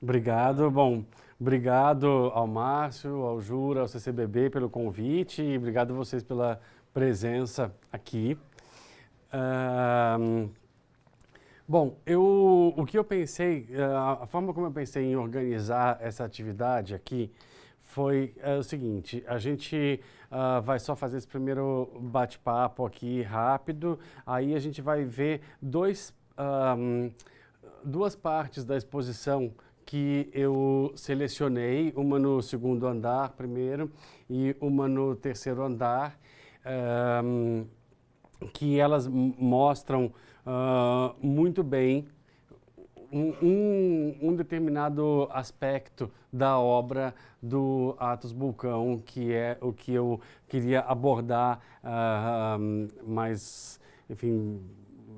Obrigado. Bom, obrigado ao Márcio, ao Jura, ao CCBB pelo convite e obrigado a vocês pela presença aqui. Ahn, Bom, o que eu pensei, a forma como eu pensei em organizar essa atividade aqui foi o seguinte: a gente vai só fazer esse primeiro bate-papo aqui rápido, aí a gente vai ver duas partes da exposição que eu selecionei, uma no segundo andar primeiro e uma no terceiro andar, ahm, que elas mostram muito bem um determinado aspecto da obra do Atos Bulcão, que é o que eu queria abordar mais, enfim,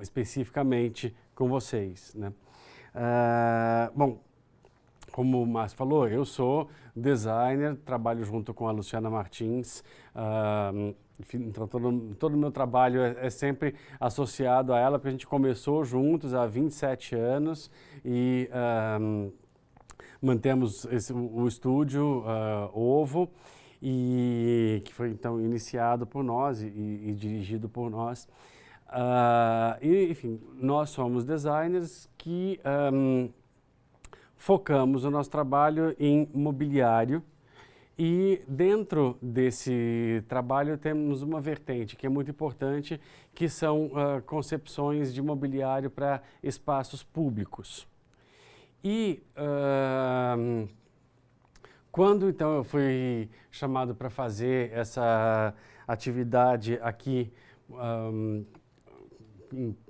especificamente com vocês, né? Bom, como o Márcio falou, eu sou designer, trabalho junto com a Luciana Martins. Enfim, então todo o meu trabalho é sempre associado a ela, porque a gente começou juntos há 27 anos e mantemos o estúdio Ovo, e que foi então iniciado por nós e dirigido por nós. Enfim, nós somos designers que focamos o nosso trabalho em mobiliário e dentro desse trabalho temos uma vertente que é muito importante, que são concepções de mobiliário para espaços públicos. E quando então eu fui chamado para fazer essa atividade aqui,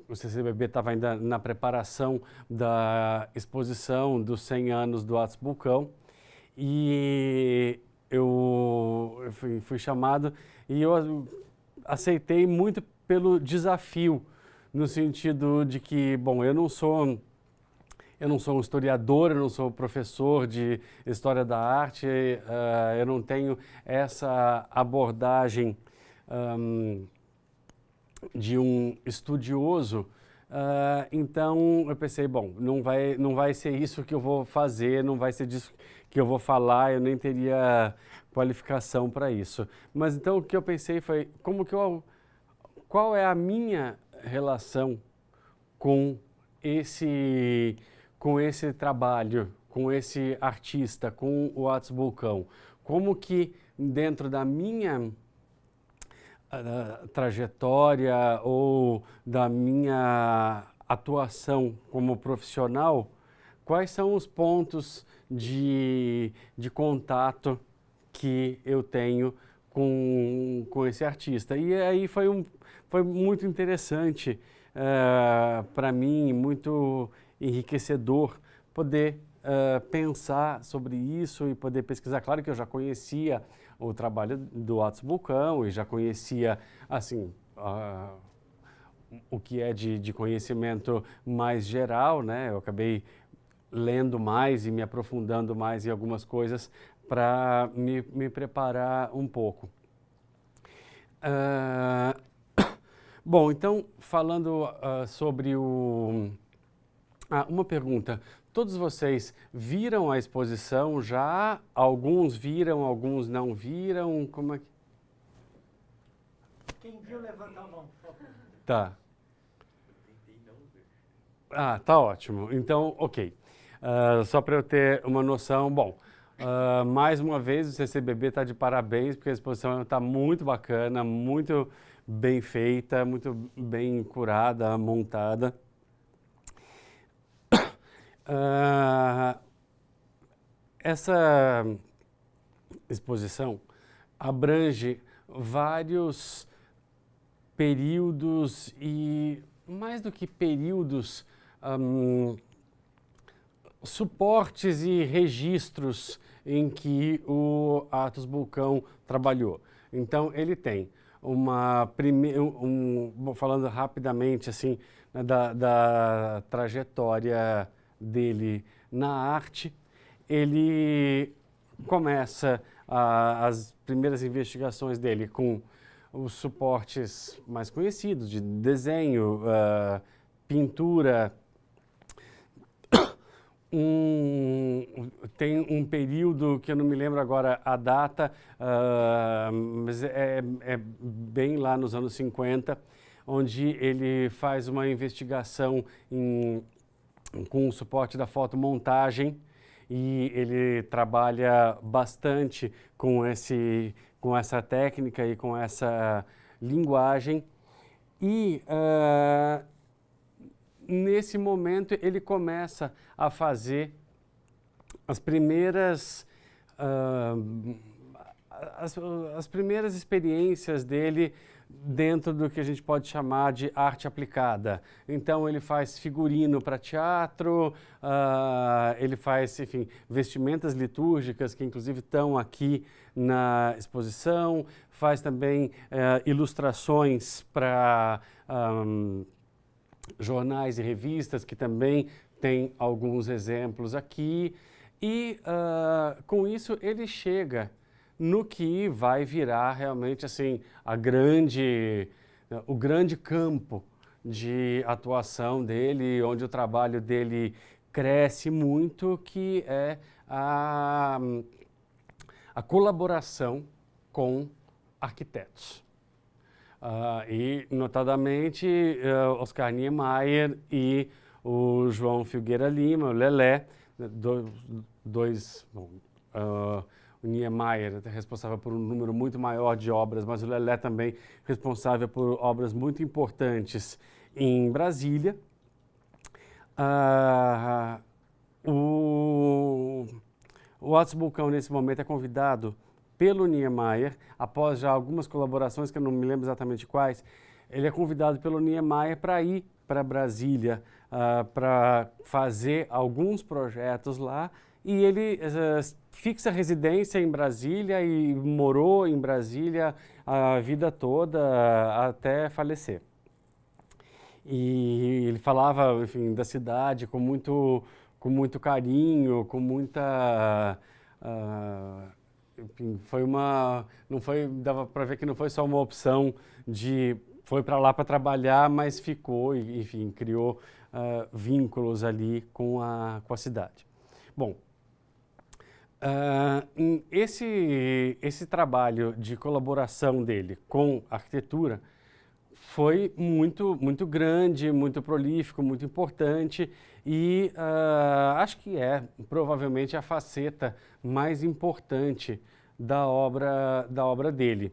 o CCBB estava ainda na preparação da exposição dos 100 anos do Atos Bulcão e eu fui chamado e eu aceitei muito pelo desafio, no sentido de que, bom, eu não sou um historiador, eu não sou professor de História da Arte, eu não tenho essa abordagem de um estudioso, então eu pensei, bom, não vai ser isso que eu vou fazer, não vai ser disso que eu vou falar, eu nem teria qualificação para isso. Mas então o que eu pensei foi, qual é a minha relação com esse trabalho, com esse artista, com o Atos Bulcão? Como que dentro da minha trajetória ou da minha atuação como profissional, quais são os pontos de contato que eu tenho com esse artista? E aí foi muito interessante para mim, muito enriquecedor poder pensar sobre isso e poder pesquisar. Claro que eu já conhecia o trabalho do Atos Bulcão e já conhecia, assim, o que é de conhecimento mais geral, né? Eu acabei lendo mais e me aprofundando mais em algumas coisas para me preparar um pouco. Bom, então, falando sobre uma pergunta. Todos vocês viram a exposição já? Alguns viram, alguns não viram? Como é que... Quem viu, levanta a mão, por favor. Tá. Tá ótimo. Então, ok. Só para eu ter uma noção, bom, mais uma vez o CCBB está de parabéns, porque a exposição está muito bacana, muito bem feita, muito bem curada, montada. Essa exposição abrange vários períodos e, mais do que períodos, suportes e registros em que o Atos Bulcão trabalhou. Então, ele tem falando rapidamente assim, né, da trajetória dele na arte, ele começa as primeiras investigações dele com os suportes mais conhecidos de desenho, pintura, tem um período que eu não me lembro agora a data, mas é bem lá nos anos 50, onde ele faz uma investigação com o suporte da fotomontagem e ele trabalha bastante com essa técnica e com essa linguagem. E nesse momento ele começa a fazer as primeiras experiências dele dentro do que a gente pode chamar de arte aplicada. Então ele faz figurino para teatro, ele faz, enfim, vestimentas litúrgicas que inclusive estão aqui na exposição, faz também ilustrações para jornais e revistas, que também tem alguns exemplos aqui, e com isso ele chega no que vai virar realmente assim o grande campo de atuação dele, onde o trabalho dele cresce muito, que é a colaboração com arquitetos. E, notadamente, Oscar Niemeyer e o João Filgueira Lima, o Lelé, o Niemeyer é responsável por um número muito maior de obras, mas o Lelé também responsável por obras muito importantes em Brasília. O Otis Bulcão, nesse momento, é convidado pelo Niemeyer, após já algumas colaborações, que eu não me lembro exatamente quais, ele é convidado pelo Niemeyer para ir para Brasília, para fazer alguns projetos lá, e ele fixa residência em Brasília e morou em Brasília a vida toda até falecer. E ele falava, enfim, da cidade com muito carinho, com muita... enfim, dava para ver que não foi só uma opção foi para lá para trabalhar, mas ficou e, enfim, criou vínculos ali com a cidade. Bom, esse trabalho de colaboração dele com a arquitetura foi muito grande, muito prolífico, muito importante e acho que é provavelmente a faceta mais importante da obra dele.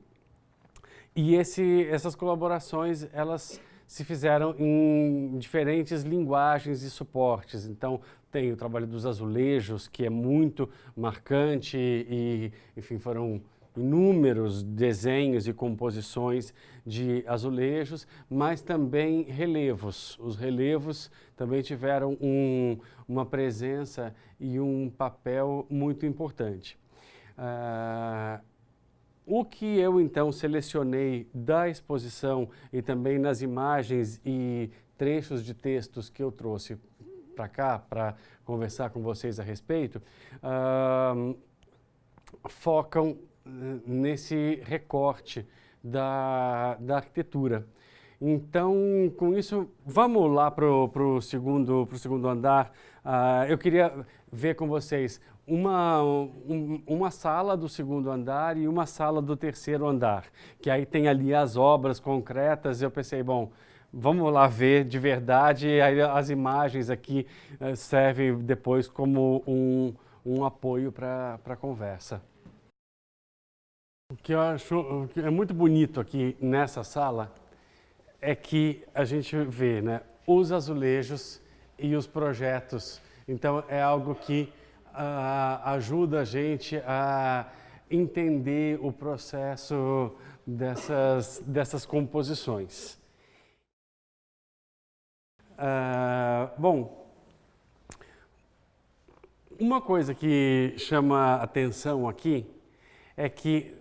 E essas colaborações, elas se fizeram em diferentes linguagens e suportes. Então, tem o trabalho dos azulejos, que é muito marcante e, enfim, foram inúmeros desenhos e composições de azulejos, mas também relevos. Os relevos também tiveram uma presença e um papel muito importante. O que eu, então, selecionei da exposição e também nas imagens e trechos de textos que eu trouxe para cá, para conversar com vocês a respeito, focam nesse recorte da arquitetura. Então, com isso, vamos lá para o segundo andar. Eu queria ver com vocês uma sala do segundo andar e uma sala do terceiro andar, que aí tem ali as obras concretas. Eu pensei, bom, vamos lá ver de verdade, aí as imagens aqui servem depois como um apoio para a conversa. O que eu acho que é muito bonito aqui nessa sala é que a gente vê, né, os azulejos e os projetos. Então é algo que ajuda a gente a entender o processo dessas composições. Bom, uma coisa que chama atenção aqui é que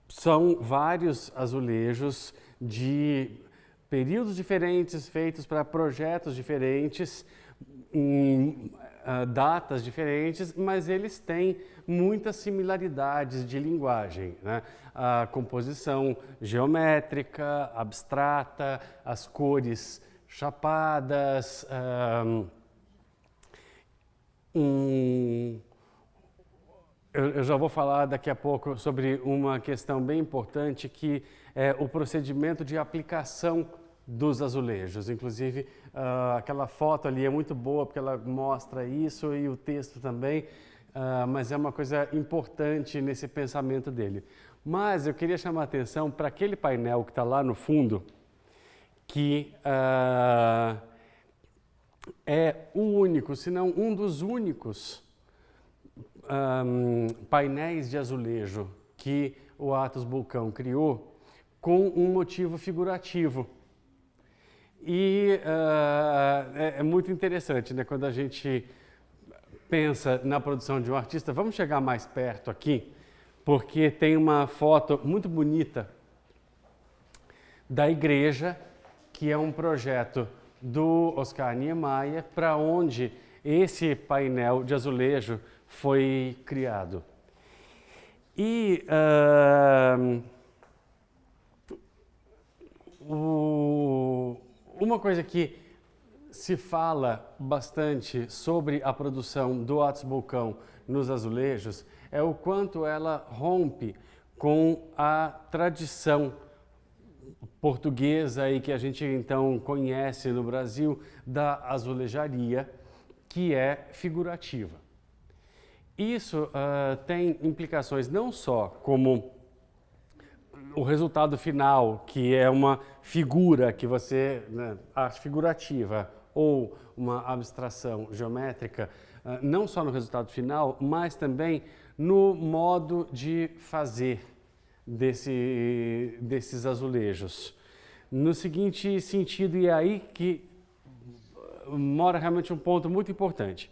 são vários azulejos de períodos diferentes, feitos para projetos diferentes, em datas diferentes, mas eles têm muitas similaridades de linguagem, né? A composição geométrica, abstrata, as cores chapadas, Eu já vou falar daqui a pouco sobre uma questão bem importante, que é o procedimento de aplicação dos azulejos. Inclusive, aquela foto ali é muito boa porque ela mostra isso e o texto também, mas é uma coisa importante nesse pensamento dele. Mas eu queria chamar a atenção para aquele painel que está lá no fundo, que é o único, se não um dos únicos painéis de azulejo que o Atos Bulcão criou com um motivo figurativo. E é muito interessante, né, quando a gente pensa na produção de um artista. Vamos chegar mais perto aqui, porque tem uma foto muito bonita da igreja, que é um projeto do Oscar Niemeyer, para onde esse painel de azulejo foi criado. E uma coisa que se fala bastante sobre a produção do Atos Bulcão nos azulejos é o quanto ela rompe com a tradição portuguesa e que a gente então conhece no Brasil da azulejaria, que é figurativa. Isso tem implicações não só como o resultado final, que é uma figura que você, né, arte figurativa ou uma abstração geométrica, não só no resultado final, mas também no modo de fazer desses azulejos. No seguinte sentido, e é aí que mora realmente um ponto muito importante.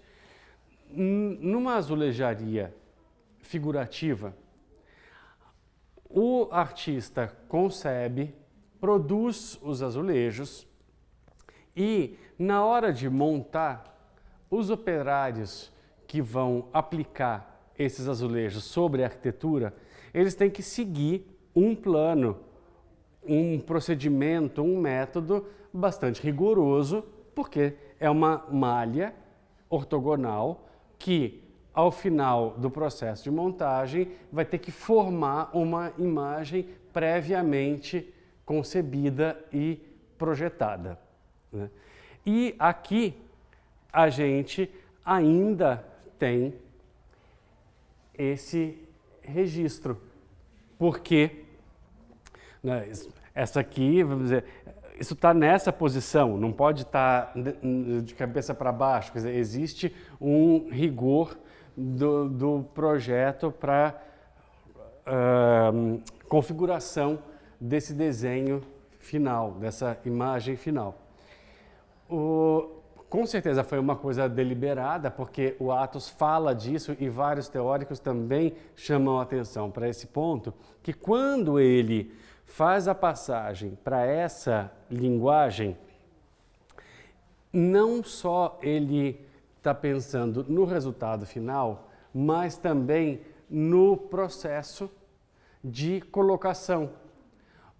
Numa azulejaria figurativa, o artista concebe, produz os azulejos e, na hora de montar, os operários que vão aplicar esses azulejos sobre a arquitetura, eles têm que seguir um plano, um procedimento, um método bastante rigoroso, porque é uma malha ortogonal que, ao final do processo de montagem, vai ter que formar uma imagem previamente concebida e projetada, né? E aqui a gente ainda tem esse registro, porque, né, essa aqui, vamos dizer, isso está nessa posição, não pode estar de cabeça para baixo, quer dizer, existe um rigor do projeto para configuração desse desenho final, dessa imagem final. Com certeza foi uma coisa deliberada, porque o Atos fala disso e vários teóricos também chamam a atenção para esse ponto, que quando ele faz a passagem para essa linguagem, não só ele está pensando no resultado final, mas também no processo de colocação,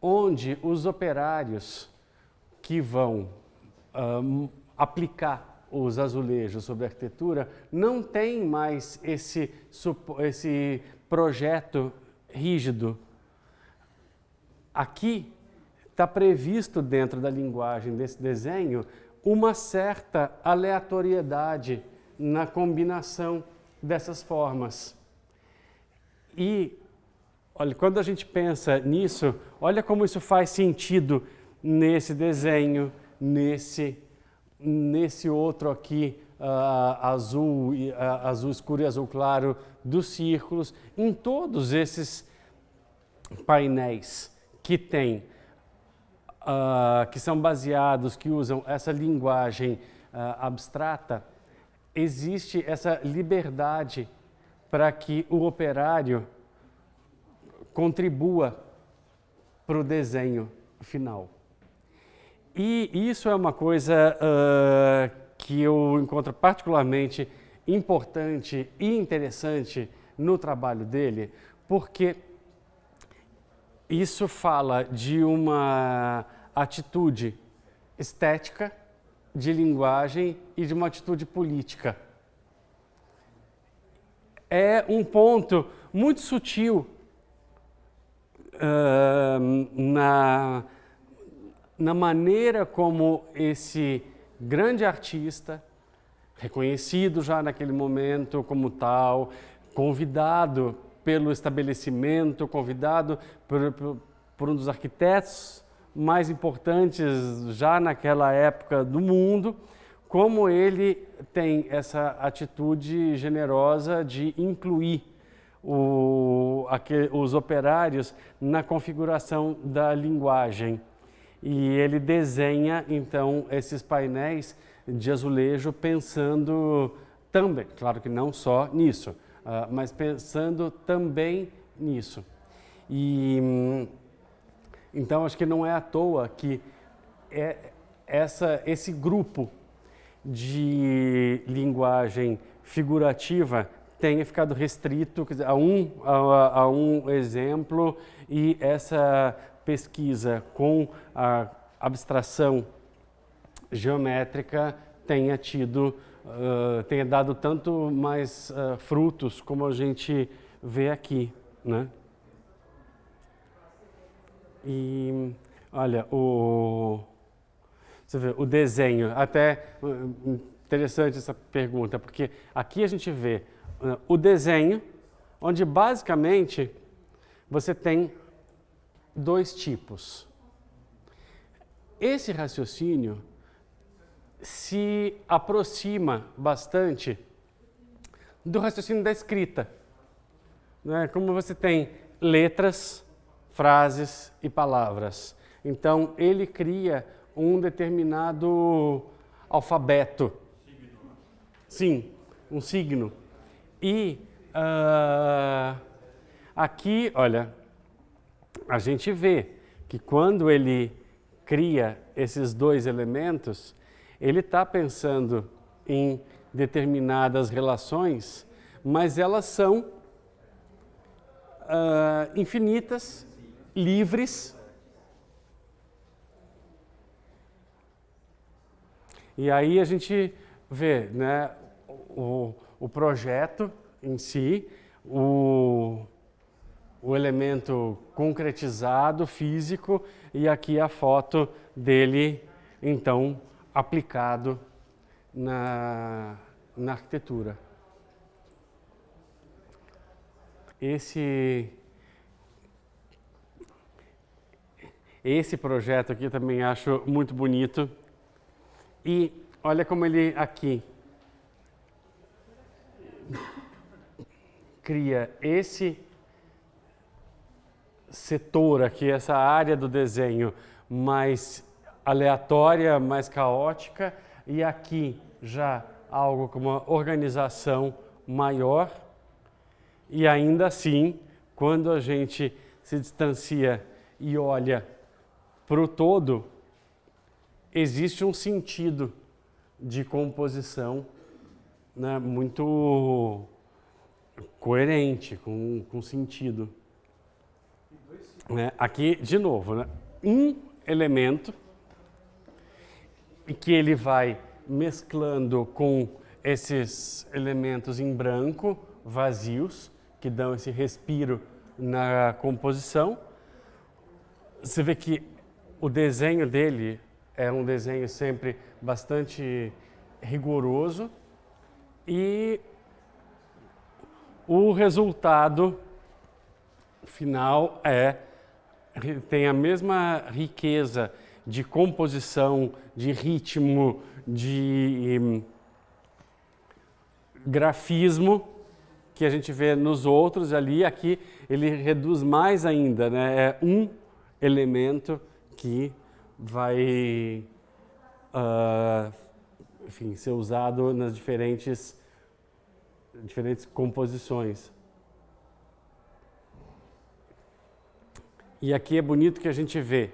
onde os operários que vão aplicar os azulejos sobre a arquitetura não têm mais esse projeto rígido. Aqui está previsto dentro da linguagem desse desenho uma certa aleatoriedade na combinação dessas formas. E, olha, quando a gente pensa nisso, olha como isso faz sentido nesse desenho, nesse outro aqui, azul escuro e azul claro dos círculos, em todos esses painéis que tem, que são baseados, que usam essa linguagem abstrata, existe essa liberdade para que o operário contribua para o desenho final. E isso é uma coisa que eu encontro particularmente importante e interessante no trabalho dele, porque isso fala de uma atitude estética, de linguagem e de uma atitude política. é um ponto muito sutil na maneira como esse grande artista, reconhecido já naquele momento como tal, convidado pelo estabelecimento, convidado por um dos arquitetos mais importantes já naquela época do mundo, como ele tem essa atitude generosa de incluir os operários na configuração da linguagem. E ele desenha, então, esses painéis de azulejo pensando também, claro que não só nisso, mas pensando também nisso. E então acho que não é à toa que esse grupo de linguagem figurativa tenha ficado restrito, quer dizer, a um exemplo, e essa pesquisa com a abstração geométrica tenha dado tanto mais frutos como a gente vê aqui, né? E olha, você vê, o desenho, até interessante essa pergunta, porque aqui a gente vê o desenho, onde basicamente você tem dois tipos. Esse raciocínio se aproxima bastante do raciocínio da escrita, né? Como você tem letras, frases e palavras. Então, ele cria um determinado alfabeto. Sim, um signo. E aqui, olha, a gente vê que quando ele cria esses dois elementos, ele está pensando em determinadas relações, mas elas são infinitas, livres. E aí a gente vê, né, o projeto em si, o elemento concretizado, físico, e aqui a foto dele, então, aplicado na arquitetura. Esse projeto aqui também acho muito bonito. E olha como ele aqui cria esse setor aqui, essa área do desenho mais aleatória, mais caótica, e aqui já algo com uma organização maior. E ainda assim, quando a gente se distancia e olha para o todo, existe um sentido de composição, né, muito coerente, com sentido. Aqui, de novo, né, um elemento que ele vai mesclando com esses elementos em branco, vazios, que dão esse respiro na composição. Você vê que o desenho dele é um desenho sempre bastante rigoroso e o resultado final tem a mesma riqueza de composição, de ritmo, de grafismo que a gente vê nos outros ali. Aqui ele reduz mais ainda, né? É um elemento que vai enfim, ser usado nas diferentes composições. E aqui é bonito que a gente vê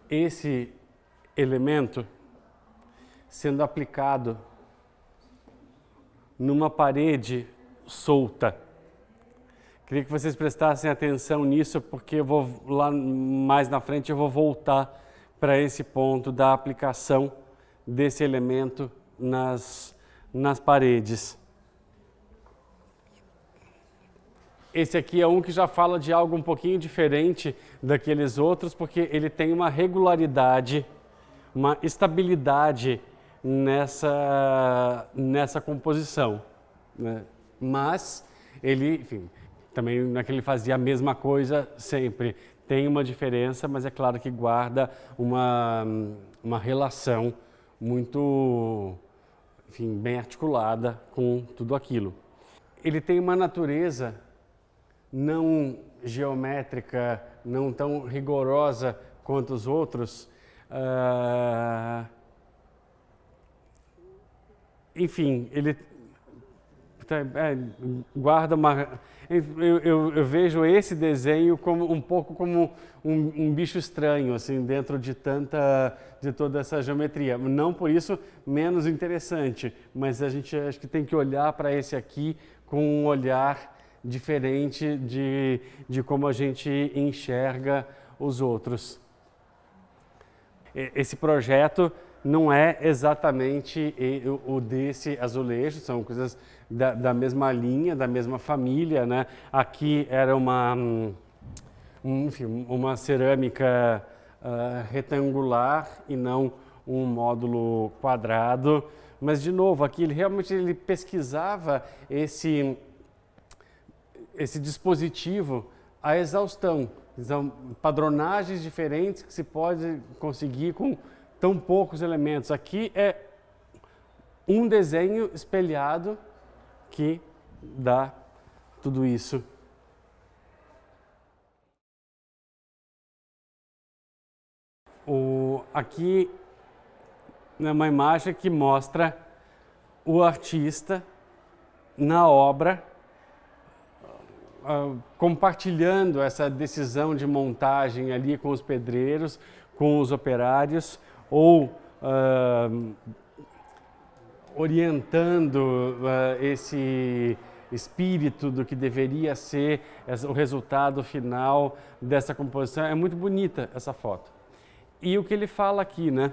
esse elemento sendo aplicado numa parede solta. Queria que vocês prestassem atenção nisso, porque eu vou lá mais na frente eu vou voltar para esse ponto da aplicação desse elemento nas paredes. Esse aqui é um que já fala de algo um pouquinho diferente daqueles outros, porque ele tem uma regularidade, uma estabilidade nessa composição, né? Mas ele, enfim, também não é que ele fazia a mesma coisa sempre. Tem uma diferença, mas é claro que guarda uma relação muito, enfim, bem articulada com tudo aquilo. Ele tem uma natureza não geométrica, não tão rigorosa quanto os outros. Enfim, ele guarda uma... Eu vejo esse desenho como um pouco como um bicho estranho, assim, dentro de toda essa geometria. Não por isso menos interessante, mas a gente acho que tem que olhar para esse aqui com um olhar diferente de como a gente enxerga os outros. Esse projeto não é exatamente o desse azulejo, são coisas da mesma linha, da mesma família, né? Aqui era uma cerâmica retangular e não um módulo quadrado. Mas, de novo, aqui ele pesquisava esse dispositivo à exaustão. São padronagens diferentes que se pode conseguir com tão poucos elementos. Aqui é um desenho espelhado que dá tudo isso. Aqui é uma imagem que mostra o artista na obra, compartilhando essa decisão de montagem ali com os pedreiros, com os operários, ou orientando esse espírito do que deveria ser o resultado final dessa composição. É muito bonita essa foto. E o que ele fala aqui, né?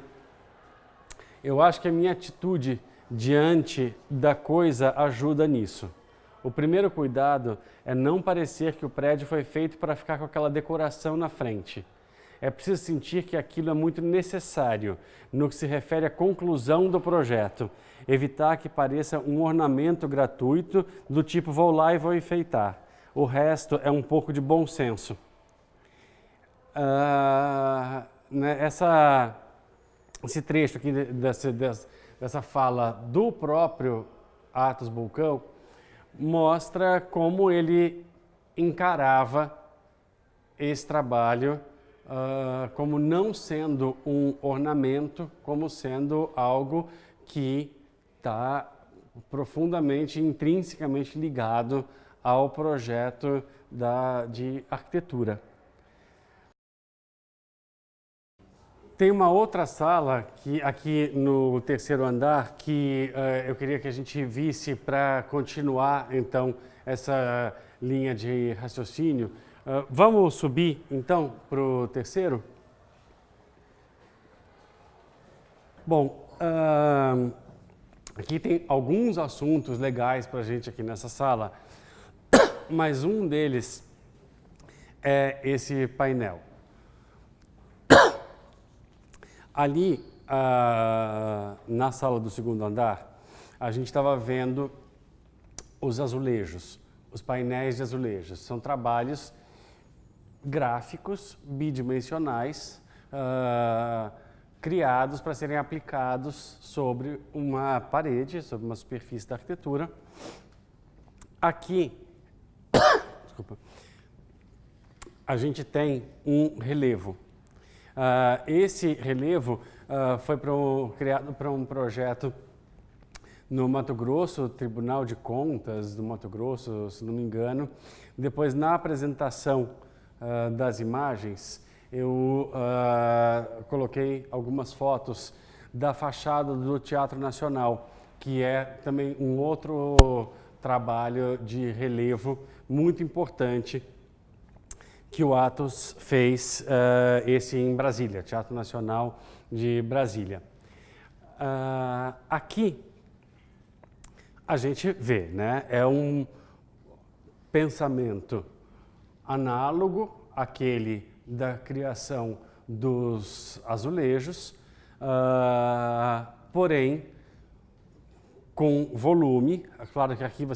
Eu acho que a minha atitude diante da coisa ajuda nisso. O primeiro cuidado é não parecer que o prédio foi feito para ficar com aquela decoração na frente. É preciso sentir que aquilo é muito necessário no que se refere à conclusão do projeto. Evitar que pareça um ornamento gratuito do tipo vou lá e vou enfeitar. O resto é um pouco de bom senso. Esse trecho aqui dessa fala do próprio Atos Bulcão mostra como ele encarava esse trabalho como não sendo um ornamento, como sendo algo que está profundamente, intrinsecamente ligado ao projeto de arquitetura. Tem uma outra sala aqui no terceiro andar que eu queria que a gente visse para continuar, então, essa linha de raciocínio. Vamos subir, então, para o terceiro? Bom, aqui tem alguns assuntos legais para a gente aqui nessa sala, mas um deles é esse painel. Ali, na sala do segundo andar, a gente estava vendo os azulejos, os painéis de azulejos. São trabalhos gráficos bidimensionais criados para serem aplicados sobre uma parede, sobre uma superfície da arquitetura. Aqui, desculpa, a gente tem um relevo. Esse relevo foi criado para um projeto no Mato Grosso, Tribunal de Contas do Mato Grosso, se não me engano. Depois, na apresentação das imagens, eu coloquei algumas fotos da fachada do Teatro Nacional, que é também um outro trabalho de relevo muito importante que o Atos fez, esse em Brasília, Teatro Nacional de Brasília. Aqui a gente vê, né? pensamento análogo àquele da criação dos azulejos, porém com volume. É claro que aqui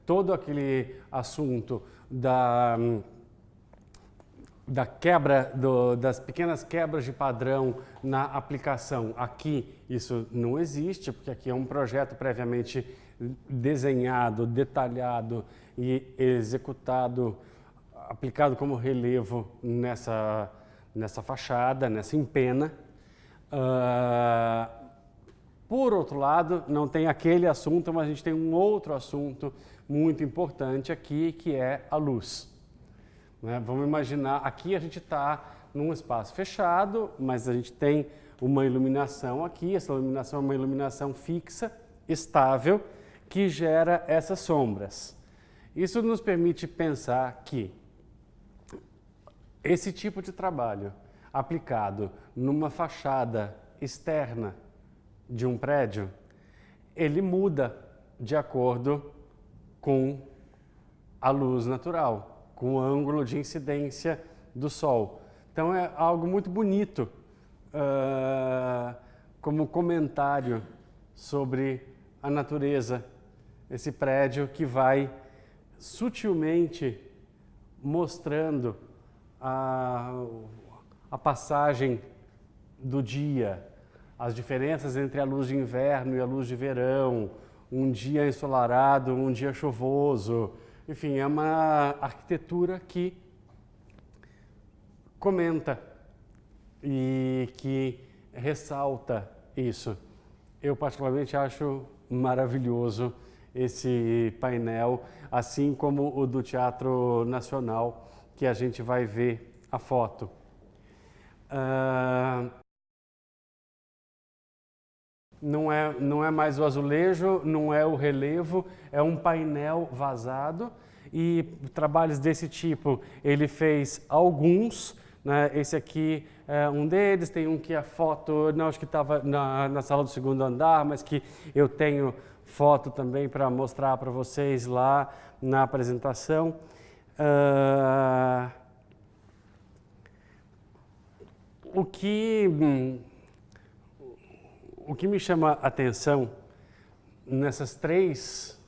todo aquele assunto da quebra, das pequenas quebras de padrão na aplicação, aqui isso não existe, porque aqui é um projeto previamente desenhado, detalhado e executado, aplicado como relevo nessa fachada, nessa empena. Por outro lado, não tem aquele assunto, mas a gente tem um outro assunto muito importante aqui, que é a luz. Vamos imaginar, aqui a gente está num espaço fechado, mas a gente tem uma iluminação aqui. Essa iluminação é uma iluminação fixa, estável, que gera essas sombras. Isso nos permite pensar que esse tipo de trabalho aplicado numa fachada externa de um prédio, ele muda de acordo com a luz natural, com o ângulo de incidência do sol. Então é algo muito bonito como comentário sobre a natureza, esse prédio que vai sutilmente mostrando a passagem do dia, as diferenças entre a luz de inverno e a luz de verão, um dia ensolarado, um dia chuvoso. Enfim, é uma arquitetura que comenta e que ressalta isso. Eu particularmente acho maravilhoso esse painel, assim como o do Teatro Nacional, que a gente vai ver a foto. Não é mais o azulejo, não é o relevo, é um painel vazado, e trabalhos desse tipo ele fez alguns, né? Esse aqui é um deles, tem um que a foto, não acho que estava na sala do segundo andar, mas que eu tenho foto também para mostrar para vocês lá na apresentação. O que me chama a atenção nesses três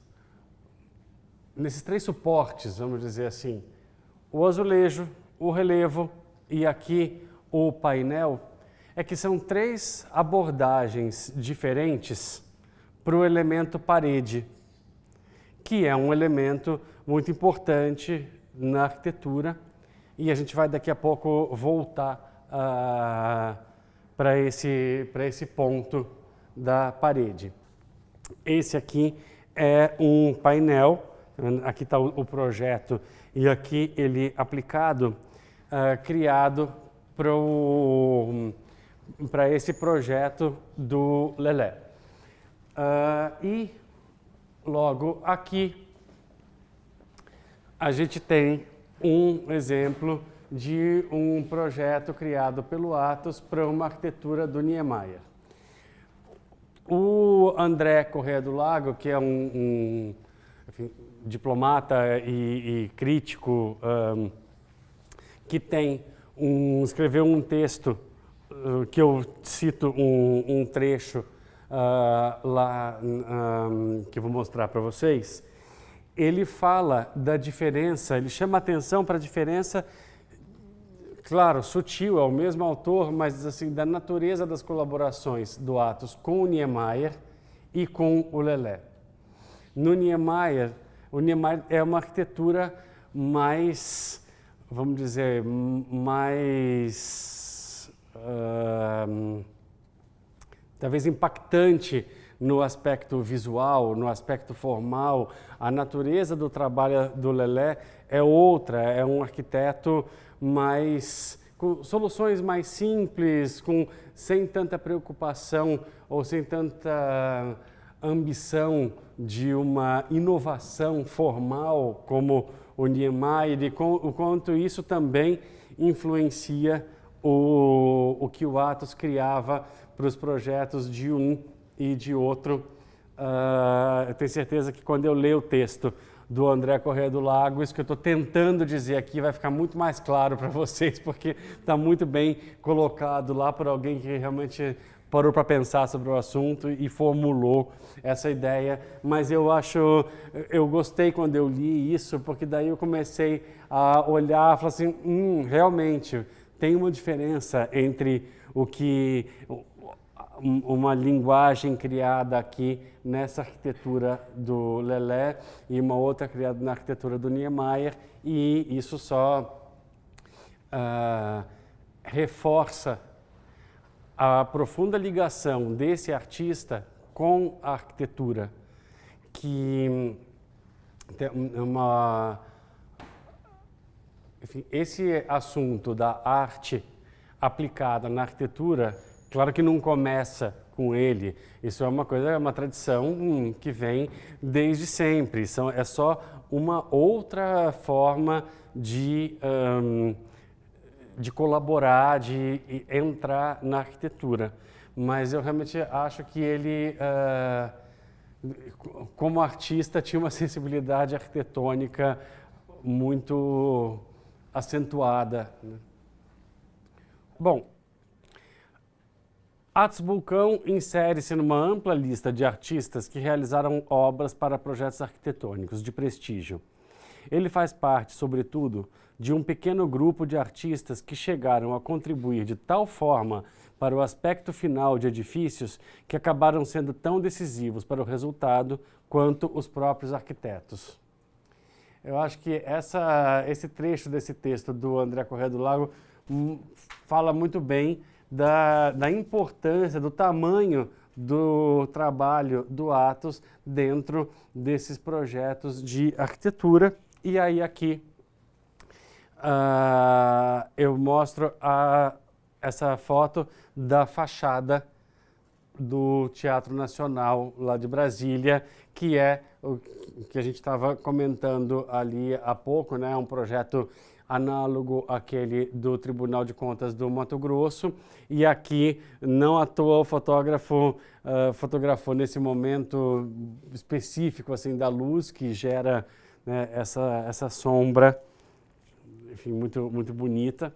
suportes, vamos dizer assim, o azulejo, o relevo e aqui o painel, é que são três abordagens diferentes para o elemento parede, que é um elemento muito importante na arquitetura, e a gente vai daqui a pouco voltar para esse ponto da parede. Esse aqui é um painel, aqui está o projeto, e aqui ele aplicado, criado para esse projeto do Lelé. E logo aqui a gente tem um exemplo de um projeto criado pelo Athos para uma arquitetura do Niemeyer. O André Corrêa do Lago, que é um diplomata e crítico, que escreveu um texto que eu cito um trecho lá, que eu vou mostrar para vocês. Ele fala da diferença, ele chama atenção para a diferença, claro, sutil, é o mesmo autor, mas assim, da natureza das colaborações do Athos com o Niemeyer e com o Lelé. No Niemeyer, o Niemeyer é uma arquitetura mais, vamos dizer, mais talvez impactante no aspecto visual, no aspecto formal. A natureza do trabalho do Lelé é outra, é um arquiteto com soluções mais simples, sem tanta preocupação ou sem tanta ambição de uma inovação formal como o Niemeyer, e o quanto isso também influencia o que o Athos criava para os projetos de um e de outro. Eu tenho certeza que quando eu ler o texto do André Corrêa do Lago. Isso que eu estou tentando dizer aqui vai ficar muito mais claro para vocês, porque está muito bem colocado lá por alguém que realmente parou para pensar sobre o assunto e formulou essa ideia. Mas eu gostei quando eu li isso, porque daí eu comecei a olhar e falar assim, realmente tem uma diferença entre o que uma linguagem criada aqui nessa arquitetura do Lelé e uma outra criada na arquitetura do Niemeyer, e isso só reforça a profunda ligação desse artista com a arquitetura, que tem enfim, esse assunto da arte aplicada na arquitetura, claro que não começa com ele, isso é uma tradição que vem desde sempre, é só uma outra forma de colaborar, de entrar na arquitetura. Mas eu realmente acho que ele, como artista, tinha uma sensibilidade arquitetônica muito acentuada. Bom, Atos Bulcão insere-se numa ampla lista de artistas que realizaram obras para projetos arquitetônicos de prestígio. Ele faz parte, sobretudo, de um pequeno grupo de artistas que chegaram a contribuir de tal forma para o aspecto final de edifícios que acabaram sendo tão decisivos para o resultado quanto os próprios arquitetos. Eu acho que esse trecho desse texto do André Corrêa do Lago fala muito bem da importância, do tamanho do trabalho do Atos dentro desses projetos de arquitetura. E aí aqui eu mostro essa foto da fachada do Teatro Nacional lá de Brasília, que é o que a gente estava comentando ali há pouco, né? Um projeto análogo àquele do Tribunal de Contas do Mato Grosso. E aqui, não à toa, o fotógrafo fotografou nesse momento específico assim, da luz que gera, né, essa sombra, enfim, muito, muito bonita.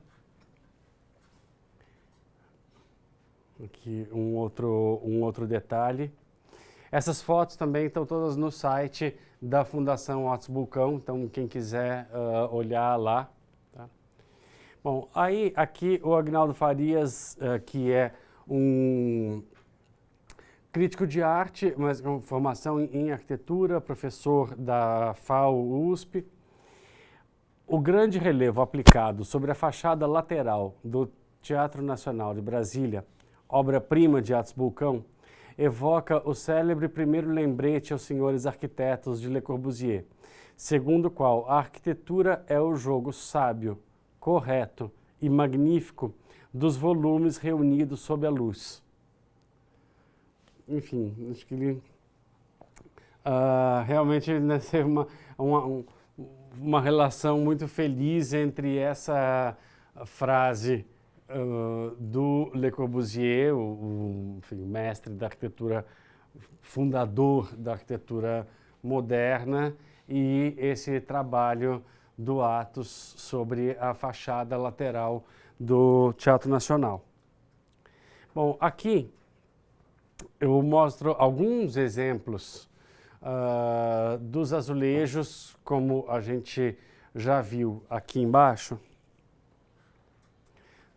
Aqui um outro detalhe. Essas fotos também estão todas no site da Fundação Atos Bulcão, então quem quiser olhar lá. Tá? Bom, aí aqui o Agnaldo Farias, que é um crítico de arte, mas com formação em arquitetura, professor da FAO-USP. O grande relevo aplicado sobre a fachada lateral do Teatro Nacional de Brasília, obra-prima de Atos Bulcão, evoca o célebre primeiro lembrete aos senhores arquitetos de Le Corbusier, segundo o qual a arquitetura é o jogo sábio, correto e magnífico dos volumes reunidos sob a luz. Enfim, acho que ele realmente deve ser uma relação muito feliz entre essa frase do Le Corbusier, enfim, o mestre da arquitetura, fundador da arquitetura moderna, e esse trabalho do Atos sobre a fachada lateral do Teatro Nacional. Bom, aqui eu mostro alguns exemplos dos azulejos, como a gente já viu aqui embaixo.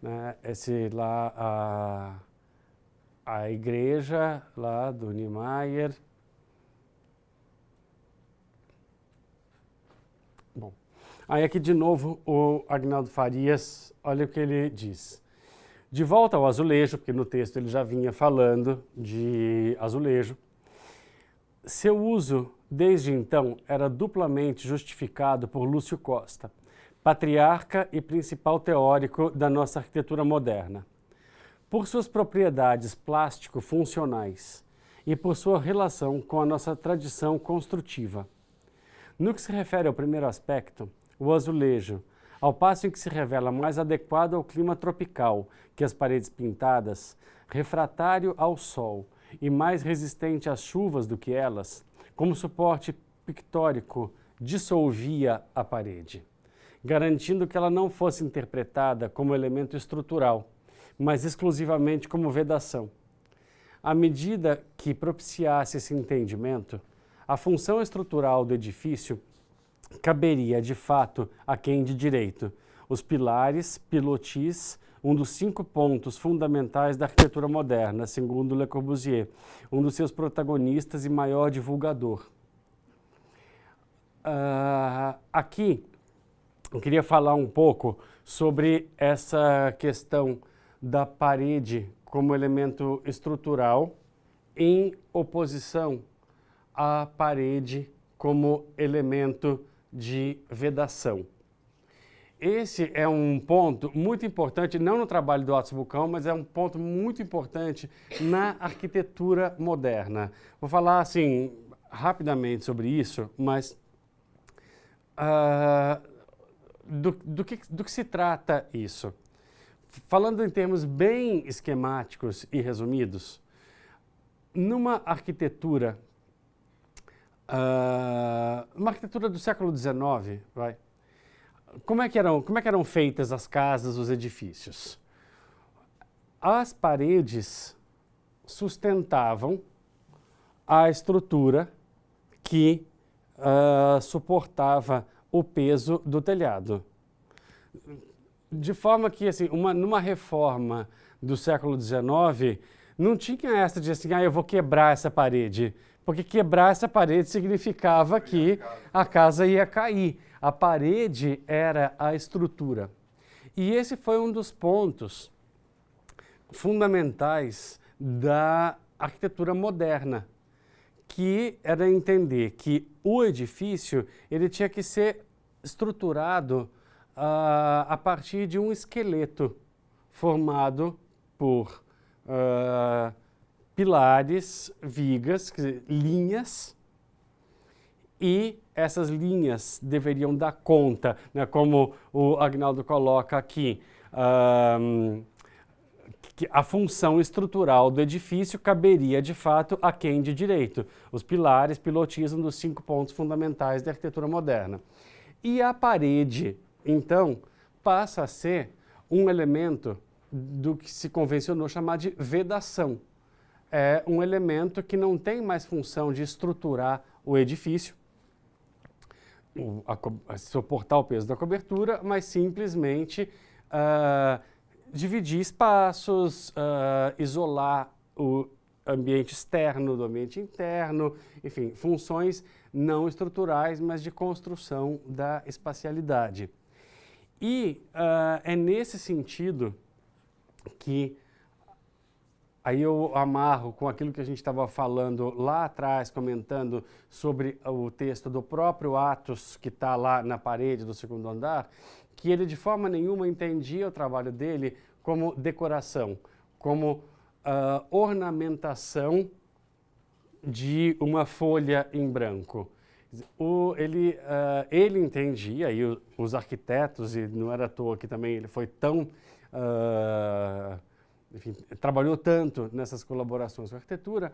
Né, esse lá, a igreja lá do Niemeyer. Bom, aí aqui de novo o Agnaldo Farias, olha o que ele diz. De volta ao azulejo, porque no texto ele já vinha falando de azulejo, seu uso desde então era duplamente justificado por Lúcio Costa, patriarca e principal teórico da nossa arquitetura moderna. Por suas propriedades plástico-funcionais e por sua relação com a nossa tradição construtiva. No que se refere ao primeiro aspecto, o azulejo, ao passo em que se revela mais adequado ao clima tropical que as paredes pintadas, refratário ao sol e mais resistente às chuvas do que elas, como suporte pictórico dissolvia a parede, garantindo que ela não fosse interpretada como elemento estrutural, mas exclusivamente como vedação. À medida que propiciasse esse entendimento, a função estrutural do edifício caberia, de fato, a quem de direito. Os pilares, pilotis, um dos 5 pontos fundamentais da arquitetura moderna, segundo Le Corbusier, um dos seus protagonistas e maior divulgador. Aqui, eu queria falar um pouco sobre essa questão da parede como elemento estrutural em oposição à parede como elemento de vedação. Esse é um ponto muito importante, não no trabalho do Atos Bucão, mas é um ponto muito importante na arquitetura moderna. Vou falar assim rapidamente sobre isso, mas do que se trata isso? Falando em termos bem esquemáticos e resumidos, numa arquitetura, uma arquitetura do século XIX, como é que eram feitas as casas, os edifícios? As paredes sustentavam a estrutura que suportava o peso do telhado. De forma que, assim, numa reforma do século XIX, não tinha essa de assim, eu vou quebrar essa parede. Porque quebrar essa parede significava que a casa ia cair. A parede era a estrutura. E esse foi um dos pontos fundamentais da arquitetura moderna, que era entender que o edifício ele tinha que ser estruturado a partir de um esqueleto formado por pilares, vigas, linhas, e essas linhas deveriam dar conta, né, como o Agnaldo coloca aqui, que a função estrutural do edifício caberia, de fato, a quem de direito. Os pilares pilotizam dos 5 pontos fundamentais da arquitetura moderna. E a parede, então, passa a ser um elemento do que se convencionou chamar de vedação. É um elemento que não tem mais função de estruturar o edifício, suportar o peso da cobertura, mas simplesmente dividir espaços, isolar o ambiente externo do ambiente interno, enfim, funções não estruturais, mas de construção da espacialidade. E é nesse sentido que aí eu amarro com aquilo que a gente estava falando lá atrás, comentando sobre o texto do próprio Atos, que está lá na parede do 2º andar, que ele de forma nenhuma entendia o trabalho dele como decoração, como ornamentação de uma folha em branco. Ele entendia, e os arquitetos, e não era à toa que também ele foi tão... enfim, trabalhou tanto nessas colaborações com a arquitetura,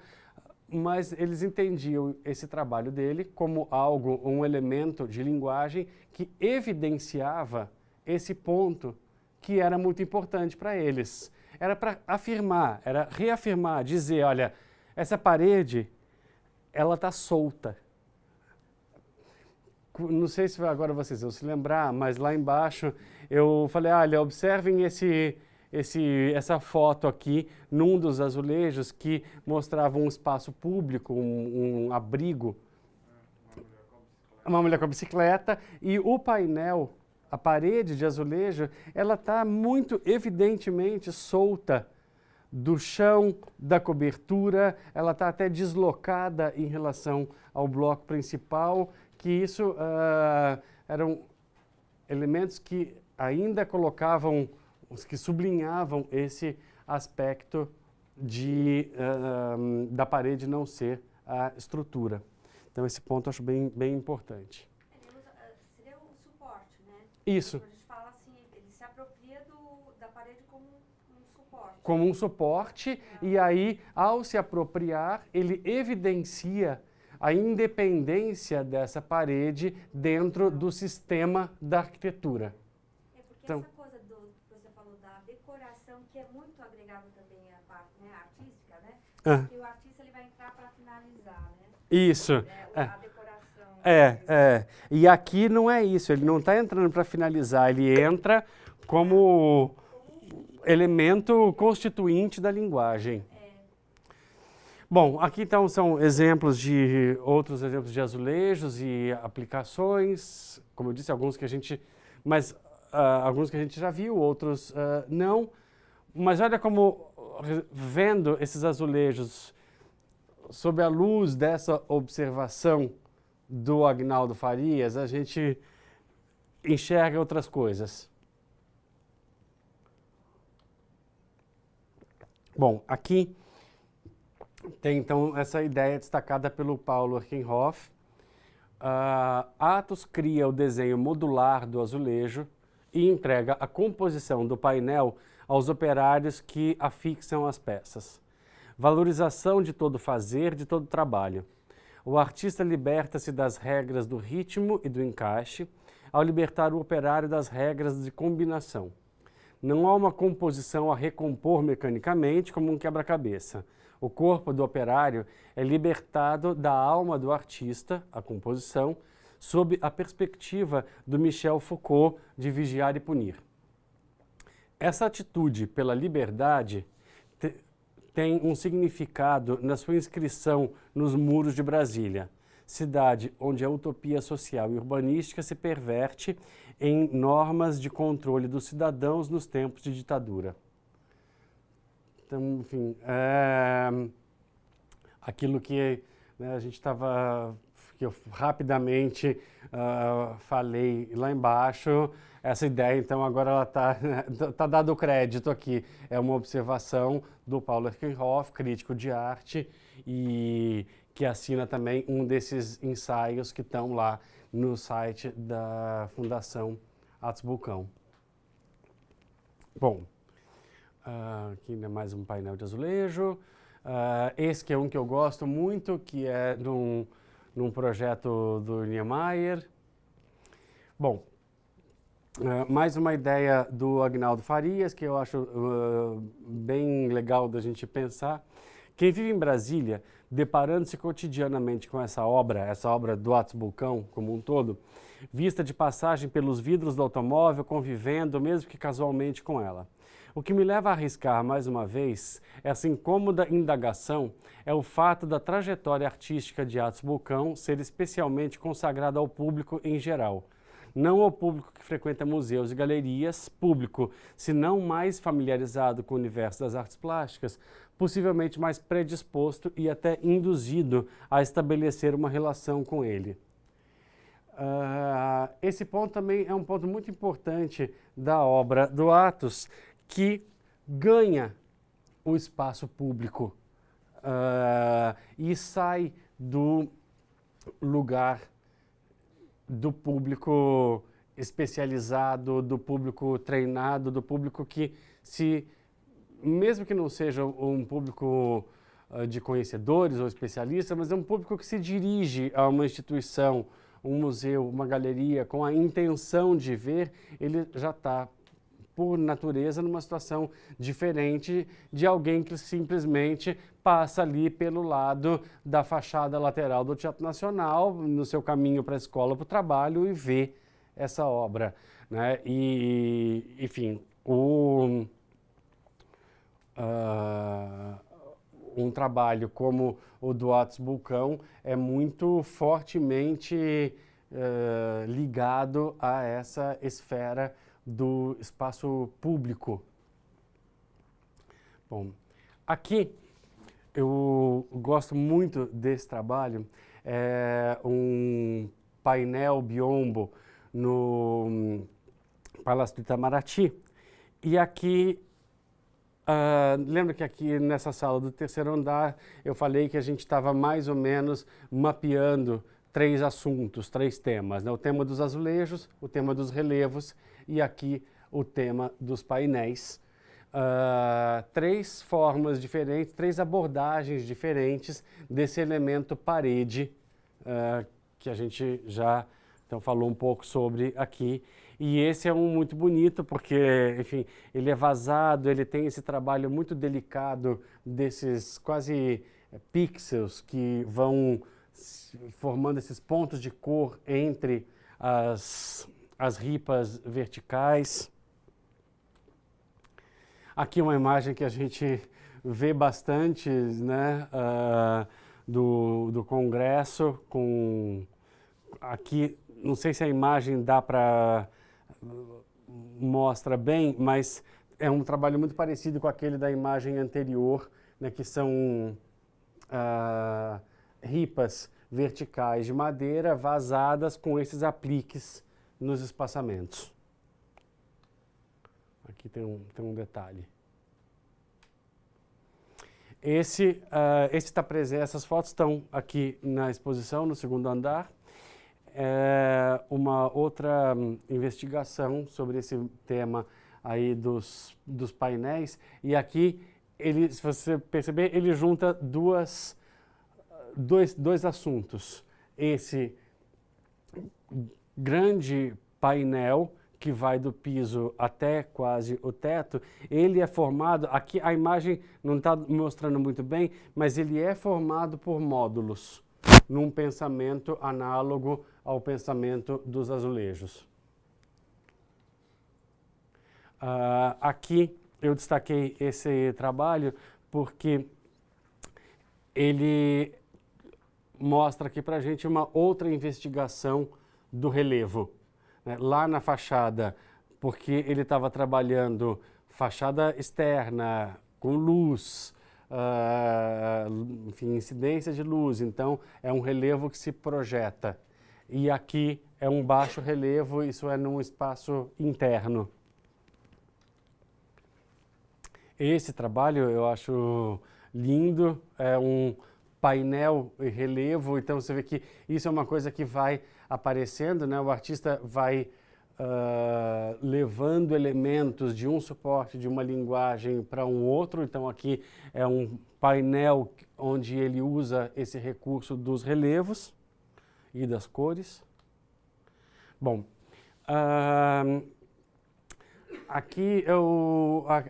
mas eles entendiam esse trabalho dele como algo, um elemento de linguagem que evidenciava esse ponto que era muito importante para eles. Era para afirmar, era reafirmar, dizer, olha, essa parede, ela está solta. Não sei se agora vocês vão se lembrar, mas lá embaixo eu falei, olha, observem essa foto aqui num dos azulejos que mostrava um espaço público, um abrigo, uma mulher com a bicicleta, e o painel, a parede de azulejo, ela está muito evidentemente solta do chão, da cobertura, ela está até deslocada em relação ao bloco principal, que isso eram elementos que ainda colocavam, os que sublinhavam esse aspecto da parede não ser a estrutura. Então esse ponto eu acho bem importante. Seria o suporte, né? Isso. A gente fala assim, ele se apropria da parede como um suporte. Como um suporte, e aí, ao se apropriar, ele evidencia a independência dessa parede dentro do sistema da arquitetura. É porque Então, essa coisa que você falou da decoração, que é muito agregada também à parte, né, artística, né? Porque o artista ele vai entrar para finalizar, né? Isso. A decoração. E aqui não é isso, ele não está entrando para finalizar, ele entra como elemento constituinte da linguagem. Bom, aqui então são outros exemplos de azulejos e aplicações, como eu disse, alguns que a gente já viu, outros não. Mas olha como, vendo esses azulejos sob a luz dessa observação do Agnaldo Farias, a gente enxerga outras coisas. Bom, aqui tem então essa ideia destacada pelo Paulo Erkenhoff. Athos cria o desenho modular do azulejo e entrega a composição do painel aos operários que afixam as peças. Valorização de todo fazer, de todo trabalho. O artista liberta-se das regras do ritmo e do encaixe, ao libertar o operário das regras de combinação. Não há uma composição a recompor mecanicamente como um quebra-cabeça. O corpo do operário é libertado da alma do artista, a composição, sob a perspectiva do Michel Foucault de vigiar e punir. Essa atitude pela liberdade tem um significado na sua inscrição nos muros de Brasília, cidade onde a utopia social e urbanística se perverte em normas de controle dos cidadãos nos tempos de ditadura. Então, enfim, aquilo que a gente que eu rapidamente falei lá embaixo, essa ideia, então, agora ela tá dado o crédito aqui. É uma observação do Paulo Erkenhoff, crítico de arte, e que assina também um desses ensaios que estão lá no site da Fundação Athos Bulcão. Bom, aqui ainda mais um painel de azulejo. Esse que é um que eu gosto muito, que é num projeto do Niemeyer. Bom, mais uma ideia do Agnaldo Farias, que eu acho bem legal da gente pensar. Quem vive em Brasília, deparando-se cotidianamente com essa obra do Athos Bulcão como um todo, vista de passagem pelos vidros do automóvel, convivendo, mesmo que casualmente, com ela. O que me leva a arriscar, mais uma vez, essa incômoda indagação é o fato da trajetória artística de Athos Bulcão ser especialmente consagrada ao público em geral. Não ao público que frequenta museus e galerias, público, se não mais familiarizado com o universo das artes plásticas, possivelmente mais predisposto e até induzido a estabelecer uma relação com ele. Esse ponto também é um ponto muito importante da obra do Athos, que ganha o espaço público e sai do lugar do público especializado, do público treinado, do público que mesmo que não seja um público de conhecedores ou especialistas, mas é um público que se dirige a uma instituição, um museu, uma galeria, com a intenção de ver, ele já está, por natureza, numa situação diferente de alguém que simplesmente passa ali pelo lado da fachada lateral do Teatro Nacional, no seu caminho para a escola, para o trabalho, e vê essa obra, né? E, enfim, um trabalho como o do Athos Bulcão é muito fortemente ligado a essa esfera do espaço público. Bom, aqui eu gosto muito desse trabalho, é um painel biombo no Palácio do Itamaraty, e aqui, lembra que aqui nessa sala do terceiro andar eu falei que a gente estava mais ou menos mapeando 3 assuntos, 3 temas, né? O tema dos azulejos, o tema dos relevos e aqui o tema dos painéis. 3 formas diferentes, 3 abordagens diferentes desse elemento parede que a gente já então, falou um pouco sobre aqui. E esse é um muito bonito porque, enfim, ele é vazado, ele tem esse trabalho muito delicado desses quase pixels que vão formando esses pontos de cor entre as ripas verticais. Aqui uma imagem que a gente vê bastante, né, do Congresso, aqui, não sei se a imagem dá para mostra bem, mas é um trabalho muito parecido com aquele da imagem anterior, né, que são ripas verticais de madeira vazadas com esses apliques nos espaçamentos. Aqui tem um detalhe. Essas fotos estão aqui na exposição, no segundo andar. Uma outra investigação sobre esse tema aí dos painéis. E aqui, se você perceber, ele junta dois assuntos. Esse grande painel que vai do piso até quase o teto, ele é formado, aqui a imagem não está mostrando muito bem, mas ele é formado por módulos, num pensamento análogo ao pensamento dos azulejos. Aqui eu destaquei esse trabalho porque ele mostra aqui para a gente uma outra investigação do relevo. Lá na fachada, porque ele estava trabalhando fachada externa, com luz, enfim, incidência de luz, então é um relevo que se projeta. E aqui é um baixo relevo, isso é num espaço interno. Esse trabalho eu acho lindo, é um painel e relevo, então você vê que isso é uma coisa que vai aparecendo, né? O artista vai levando elementos de um suporte, de uma linguagem para um outro, então aqui é um painel onde ele usa esse recurso dos relevos e das cores. Bom, aqui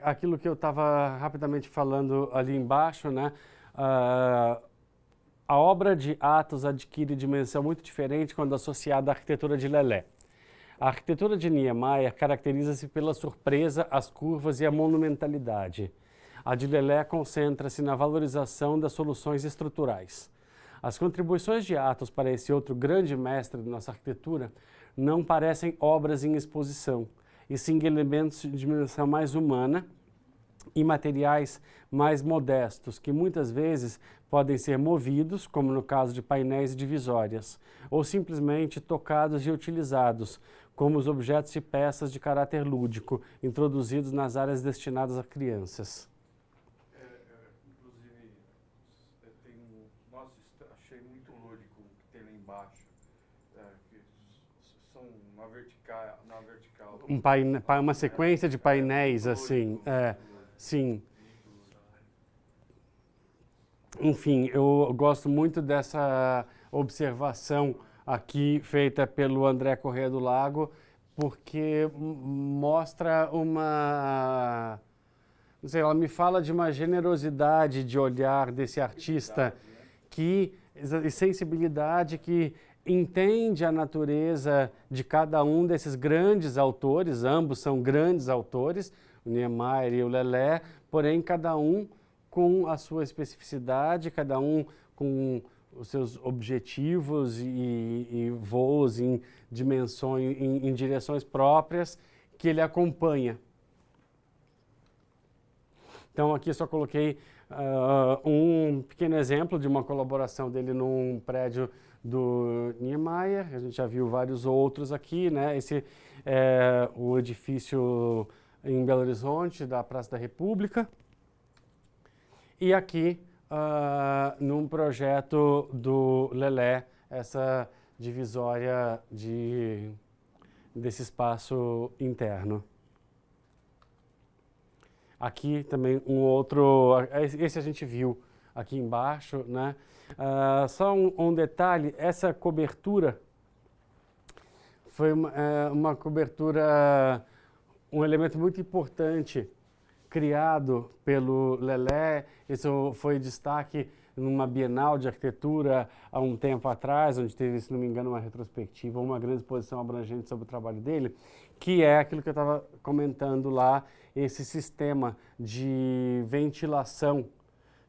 aquilo que eu estava rapidamente falando ali embaixo, né? A obra de Athos adquire dimensão muito diferente quando associada à arquitetura de Lelé. A arquitetura de Niemeyer caracteriza-se pela surpresa, as curvas e a monumentalidade. A de Lelé concentra-se na valorização das soluções estruturais. As contribuições de Athos para esse outro grande mestre da nossa arquitetura não parecem obras em exposição, e sim elementos de dimensão mais humana e materiais mais modestos, que muitas vezes podem ser movidos, como no caso de painéis e divisórias, ou simplesmente tocados e utilizados, como os objetos e peças de caráter lúdico, introduzidos nas áreas destinadas a crianças. Inclusive, achei muito lúdico o que tem lá embaixo, que são na vertical. Uma sequência de painéis, assim, sim. Enfim, eu gosto muito dessa observação aqui feita pelo André Corrêa do Lago, porque mostra uma... Não sei, ela me fala de uma generosidade de olhar desse artista e sensibilidade que entende a natureza de cada um desses grandes autores, ambos são grandes autores, o Niemeyer e o Lelé, porém cada um com a sua especificidade, cada um com os seus objetivos e voos em dimensões, em direções próprias que ele acompanha. Então aqui só coloquei um pequeno exemplo de uma colaboração dele num prédio do Niemeyer. A gente já viu vários outros aqui, né? Esse é o edifício em Belo Horizonte, da Praça da República. E aqui, num projeto do Lelé, essa divisória desse espaço interno. Aqui também um outro, esse a gente viu aqui embaixo, né? Só um detalhe, essa cobertura foi uma cobertura, um elemento muito importante criado pelo Lelé. Isso foi destaque numa Bienal de Arquitetura há um tempo atrás, onde teve, se não me engano, uma retrospectiva, uma grande exposição abrangente sobre o trabalho dele, que é aquilo que eu estava comentando lá, esse sistema de ventilação,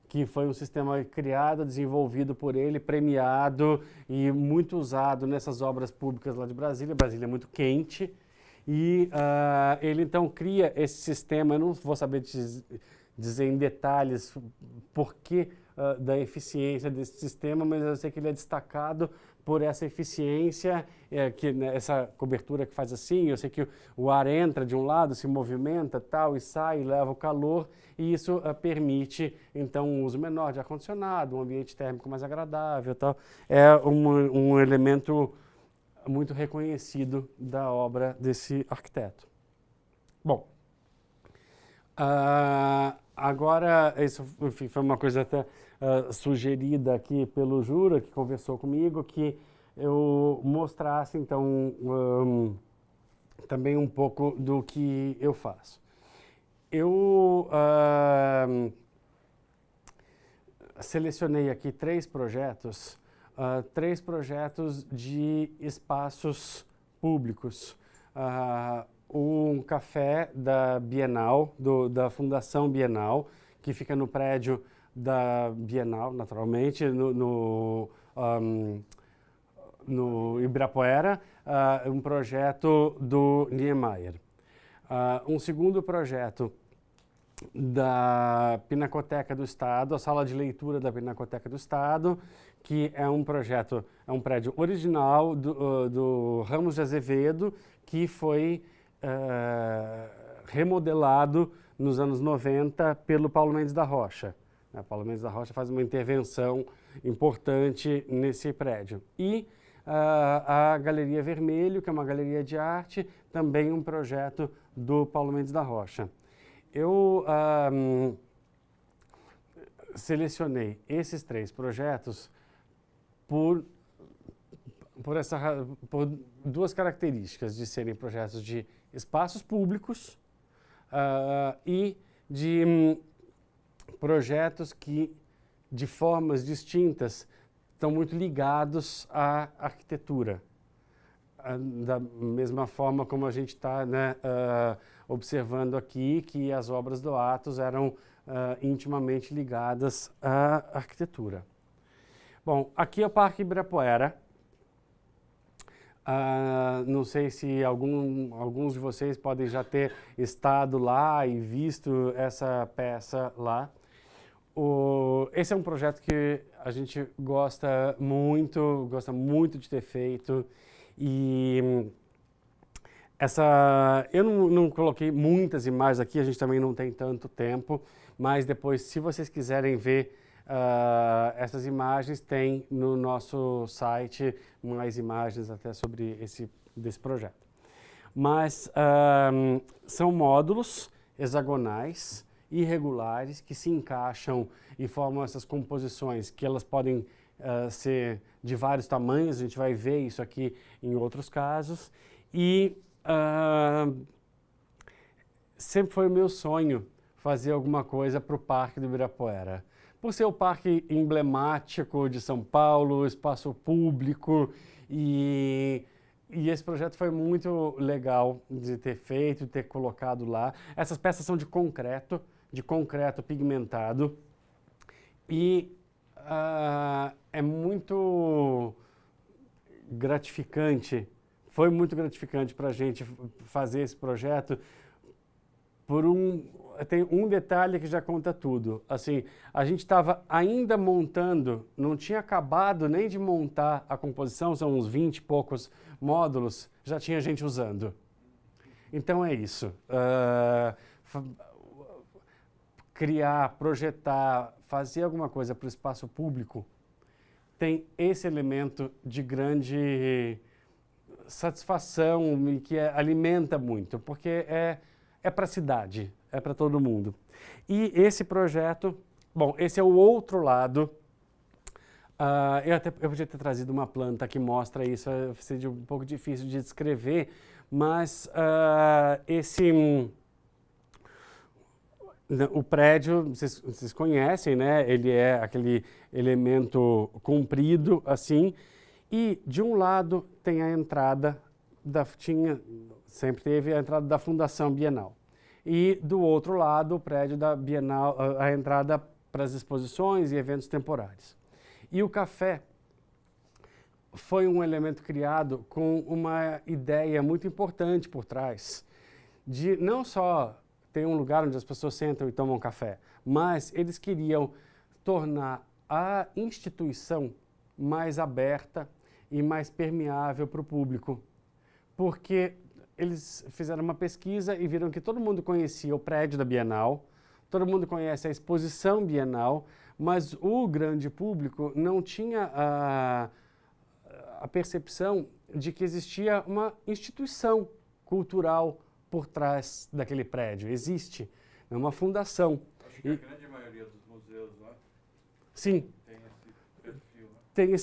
que foi um sistema criado, desenvolvido por ele, premiado e muito usado nessas obras públicas lá de Brasília. Brasília é muito quente e ele então cria esse sistema. Eu não vou saber dizer em detalhes por que da eficiência desse sistema, mas eu sei que ele é destacado por essa eficiência, essa cobertura que faz assim. Eu sei que o ar entra de um lado, se movimenta tal, e sai, leva o calor, e isso permite, então, um uso menor de ar-condicionado, um ambiente térmico mais agradável tal. É um elemento muito reconhecido da obra desse arquiteto. Bom, agora, isso enfim, foi uma coisa até sugerida aqui pelo Jura, que conversou comigo, que eu mostrasse, então, também um pouco do que eu faço. Eu selecionei aqui três projetos de espaços públicos. Um café da Bienal, da Fundação Bienal, que fica no prédio da Bienal, naturalmente, no Ibirapuera, um projeto do Niemeyer. Um segundo projeto da Pinacoteca do Estado, a sala de leitura da Pinacoteca do Estado, que é um projeto, é um prédio original do Ramos de Azevedo, que foi remodelado nos anos 90 pelo Paulo Mendes da Rocha. Paulo Mendes da Rocha faz uma intervenção importante nesse prédio. E a Galeria Vermelho, que é uma galeria de arte, também um projeto do Paulo Mendes da Rocha. Eu selecionei esses três projetos por duas características: de serem projetos de espaços públicos e de projetos que, de formas distintas, estão muito ligados à arquitetura. Da mesma forma como a gente está, né, observando aqui que as obras do Athos eram intimamente ligadas à arquitetura. Bom, aqui é o Parque Ibirapuera. Não sei se alguns de vocês podem já ter estado lá e visto essa peça lá. Esse é um projeto que a gente gosta muito de ter feito. E eu não coloquei muitas imagens aqui, a gente também não tem tanto tempo, mas depois, se vocês quiserem ver essas imagens, tem no nosso site mais imagens até sobre desse projeto. Mas são módulos hexagonais, irregulares, que se encaixam e formam essas composições, que elas podem ser de vários tamanhos. A gente vai ver isso aqui em outros casos. E sempre foi o meu sonho fazer alguma coisa para o Parque do Ibirapuera. Por ser o parque emblemático de São Paulo, espaço público, e esse projeto foi muito legal de ter feito, de ter colocado lá. Essas peças são de concreto pigmentado, e é muito gratificante, foi muito gratificante para a gente fazer esse projeto. Tem um detalhe que já conta tudo. Assim, a gente estava ainda montando, não tinha acabado nem de montar a composição, são uns 20 e poucos módulos, já tinha gente usando. Então é isso. Criar, projetar, fazer alguma coisa para o espaço público tem esse elemento de grande satisfação e que alimenta muito, porque é para a cidade, é para todo mundo. E esse projeto Bom, esse é o outro lado. Eu podia ter trazido uma planta que mostra isso, seria um pouco difícil de descrever, mas o prédio, vocês conhecem, né? Ele é aquele elemento comprido, assim, e de um lado tem a entrada sempre teve a entrada da Fundação Bienal. E do outro lado, o prédio da Bienal, a entrada para as exposições e eventos temporários. E o café foi um elemento criado com uma ideia muito importante por trás, de não só ter um lugar onde as pessoas sentam e tomam café, mas eles queriam tornar a instituição mais aberta e mais permeável para o público, porque eles fizeram uma pesquisa e viram que todo mundo conhecia o prédio da Bienal, todo mundo conhece a exposição Bienal, mas o grande público não tinha a percepção de que existia uma instituição cultural por trás daquele prédio. Existe, é uma fundação. Acho que a grande maioria dos museus, né? Sim. Tem esse perfil, né? Tem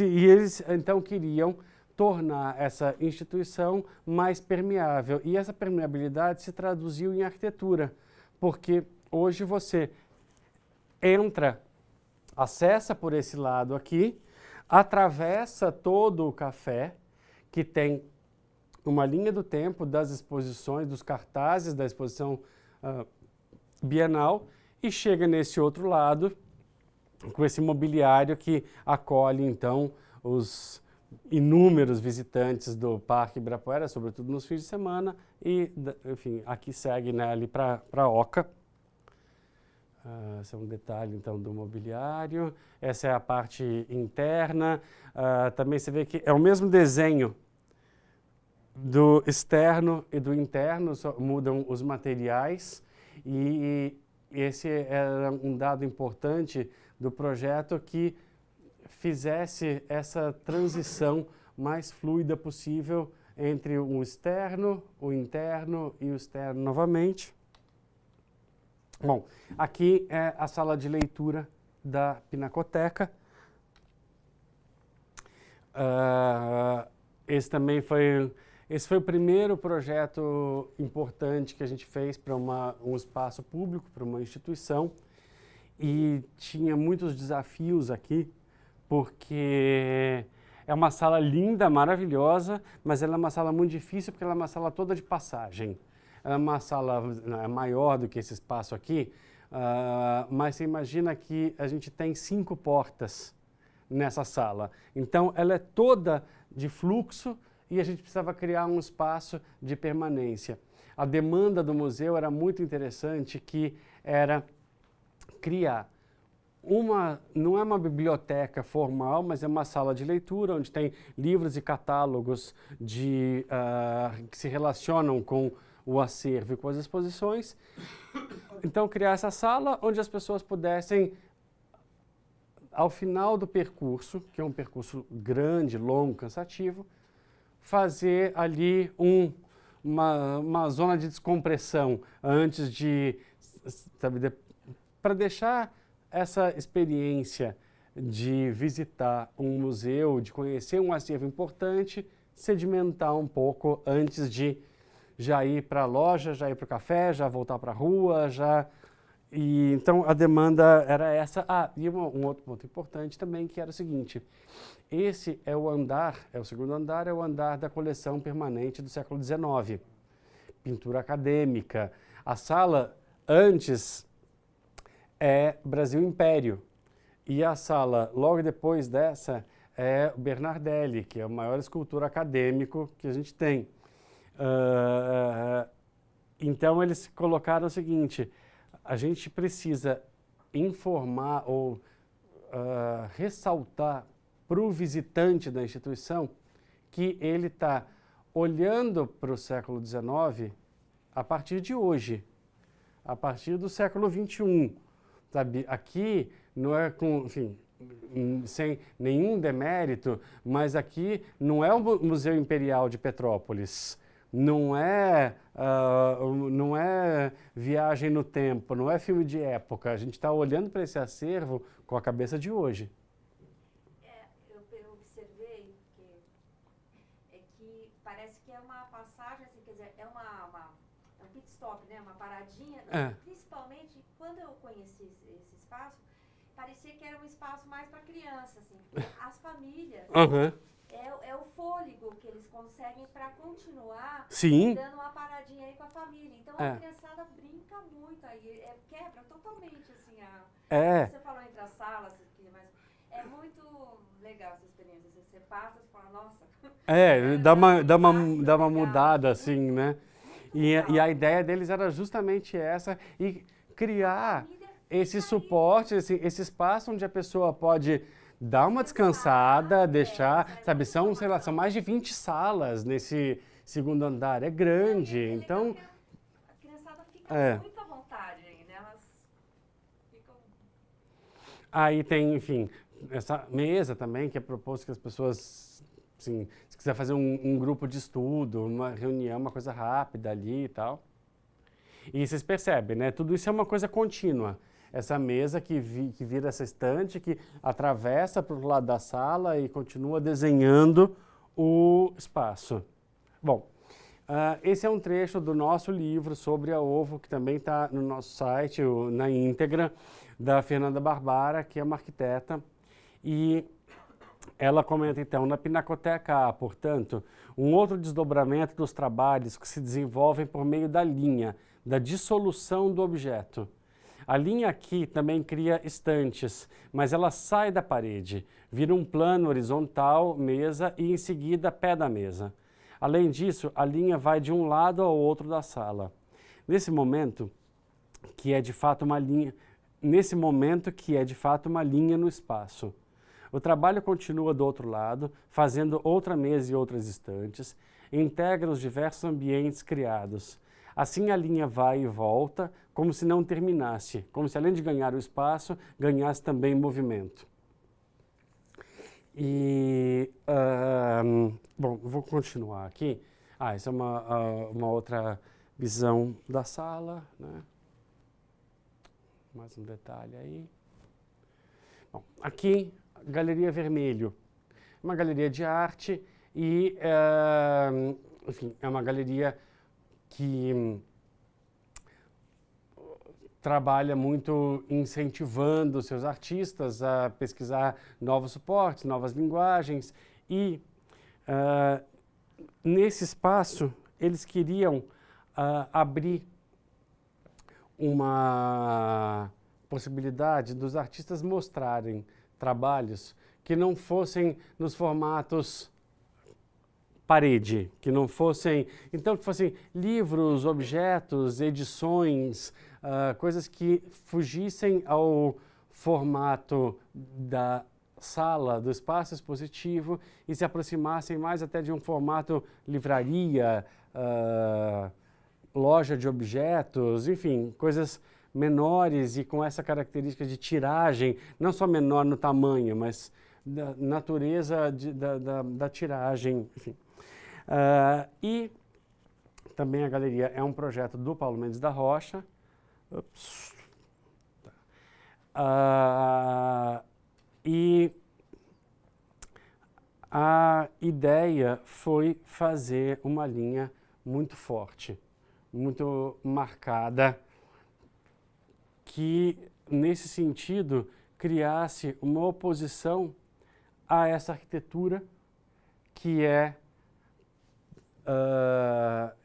e eles então queriam tornar essa instituição mais permeável. E essa permeabilidade se traduziu em arquitetura, porque hoje você entra, acessa por esse lado aqui, atravessa todo o café, que tem uma linha do tempo das exposições, dos cartazes da exposição Bienal, e chega nesse outro lado, com esse mobiliário que acolhe, então, os inúmeros visitantes do Parque Ibirapuera, sobretudo nos fins de semana, e, enfim, aqui segue, né, ali para a Oca. Esse é um detalhe, então, do mobiliário. Essa é a parte interna. Também você vê que é o mesmo desenho do externo e do interno, só mudam os materiais. E esse era um dado importante do projeto, que fizesse essa transição mais fluida possível entre o externo, o interno e o externo novamente. Bom, aqui é a sala de leitura da Pinacoteca. Esse foi o primeiro projeto importante que a gente fez para um espaço público, para uma instituição, e tinha muitos desafios aqui, porque é uma sala linda, maravilhosa, mas ela é uma sala muito difícil, porque ela é uma sala toda de passagem. Ela é uma sala maior do que esse espaço aqui, mas você imagina que a gente tem 5 portas nessa sala. Então, ela é toda de fluxo e a gente precisava criar um espaço de permanência. A demanda do museu era muito interessante, que era criar não é uma biblioteca formal, mas é uma sala de leitura onde tem livros e catálogos que se relacionam com o acervo e com as exposições. Então, criar essa sala onde as pessoas pudessem, ao final do percurso, que é um percurso grande, longo, cansativo, fazer ali uma zona de descompressão antes para deixar essa experiência de visitar um museu, de conhecer um acervo importante, sedimentar um pouco antes de já ir para a loja, já ir para o café, já voltar para a rua, E então a demanda era essa. E um outro ponto importante também, que era o seguinte: esse é o segundo andar, é o andar da coleção permanente do século XIX, pintura acadêmica. A sala antes é Brasil Império, e a sala logo depois dessa é Bernardelli, que é o maior escultor acadêmico que a gente tem. Então eles colocaram o seguinte: a gente precisa informar ou ressaltar para o visitante da instituição que ele está olhando para o século XIX a partir de hoje, a partir do século XXI. Sabe? Aqui não é sem nenhum demérito, mas aqui não é o Museu Imperial de Petrópolis. não é viagem no tempo, não é filme de época. A gente está olhando para esse acervo com a cabeça de hoje. Eu observei que parece que é uma passagem, assim, quer dizer, é um pit stop, né? Uma paradinha. Principalmente, quando eu conheci esse espaço, parecia que era um espaço mais para criança, assim. As famílias... É o fôlego que eles conseguem para continuar dando uma paradinha aí com a família. Então a criançada brinca muito aí, quebra totalmente assim Você falou entre as salas, mas é muito legal essa experiência. Você passa e fala, nossa. Dá uma mudada assim, né? E a ideia deles era justamente essa, e criar esse suporte, esse espaço onde a pessoa pode dar uma descansada, deixar, sabe, são mais de 20 salas nesse segundo andar, é grande, então... A criançada fica muito à vontade aí, né? Elas ficam... Aí tem, enfim, essa mesa também, que é proposto que as pessoas, assim, se quiser fazer um grupo de estudo, uma reunião, uma coisa rápida ali e tal. E vocês percebem, né? Tudo isso é uma coisa contínua. Essa mesa que vira essa estante, que atravessa para o lado da sala e continua desenhando o espaço. Bom, esse é um trecho do nosso livro sobre a Ovo, que também está no nosso site, na íntegra, da Fernanda Barbara, que é uma arquiteta. E ela comenta, então, na Pinacoteca A, portanto, um outro desdobramento dos trabalhos que se desenvolvem por meio da linha, da dissolução do objeto. A linha aqui também cria estantes, mas ela sai da parede, vira um plano horizontal, mesa, e em seguida pé da mesa. Além disso, a linha vai de um lado ao outro da sala. Nesse momento, que é de fato uma linha no espaço. O trabalho continua do outro lado, fazendo outra mesa e outras estantes, integra os diversos ambientes criados. Assim a linha vai e volta, como se não terminasse, como se além de ganhar o espaço, ganhasse também movimento. E, bom, vou continuar aqui. Essa é uma outra visão da sala, né? Mais um detalhe aí. Bom, aqui, Galeria Vermelho. Uma galeria de arte e, enfim, é uma galeria que trabalha muito incentivando seus artistas a pesquisar novos suportes, novas linguagens e nesse espaço eles queriam abrir uma possibilidade dos artistas mostrarem trabalhos que não fossem nos formatos parede, que não fossem, então que fossem livros, objetos, edições, coisas que fugissem ao formato da sala, do espaço expositivo e se aproximassem mais até de um formato livraria, loja de objetos, enfim, coisas menores e com essa característica de tiragem, não só menor no tamanho, mas da natureza da tiragem, enfim. E também a galeria é um projeto do Paulo Mendes da Rocha. E a ideia foi fazer uma linha muito forte, muito marcada, que, nesse sentido, criasse uma oposição a essa arquitetura que é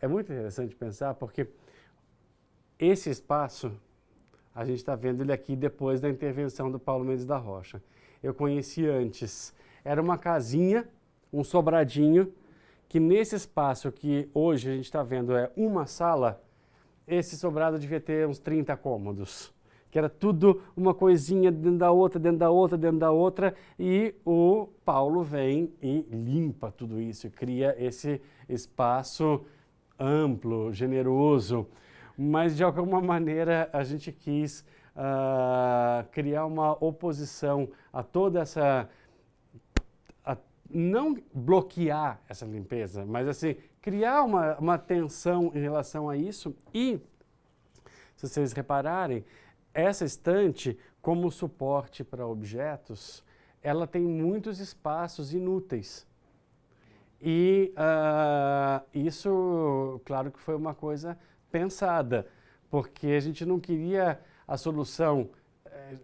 muito interessante pensar, porque esse espaço, a gente está vendo ele aqui depois da intervenção do Paulo Mendes da Rocha. Eu conheci antes. Era uma casinha, um sobradinho, que nesse espaço que hoje a gente está vendo é uma sala, esse sobrado devia ter uns 30 cômodos, que era tudo uma coisinha dentro da outra, dentro da outra, dentro da outra, e o Paulo vem e limpa tudo isso, cria esse espaço amplo, generoso, mas de alguma maneira a gente quis criar uma oposição a toda essa não bloquear essa limpeza, mas assim, criar uma tensão em relação a isso e, se vocês repararem, essa estante, como suporte para objetos, ela tem muitos espaços inúteis. E isso, claro que foi uma coisa pensada, porque a gente não queria a solução,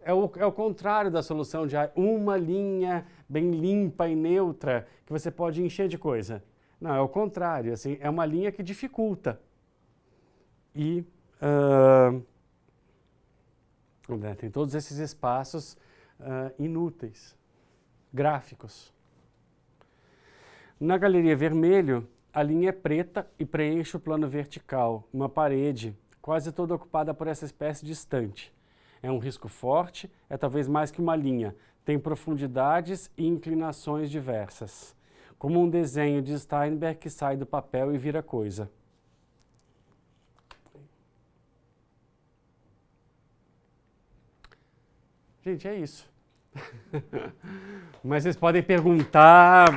é o contrário da solução de uma linha bem limpa e neutra que você pode encher de coisa. Não, é o contrário, assim, é uma linha que dificulta. E tem todos esses espaços inúteis, gráficos. Na galeria vermelho, a linha é preta e preenche o plano vertical, uma parede quase toda ocupada por essa espécie de estante. É um risco forte, é talvez mais que uma linha, tem profundidades e inclinações diversas, como um desenho de Steinberg que sai do papel e vira coisa. Gente, é isso. Mas vocês podem perguntar.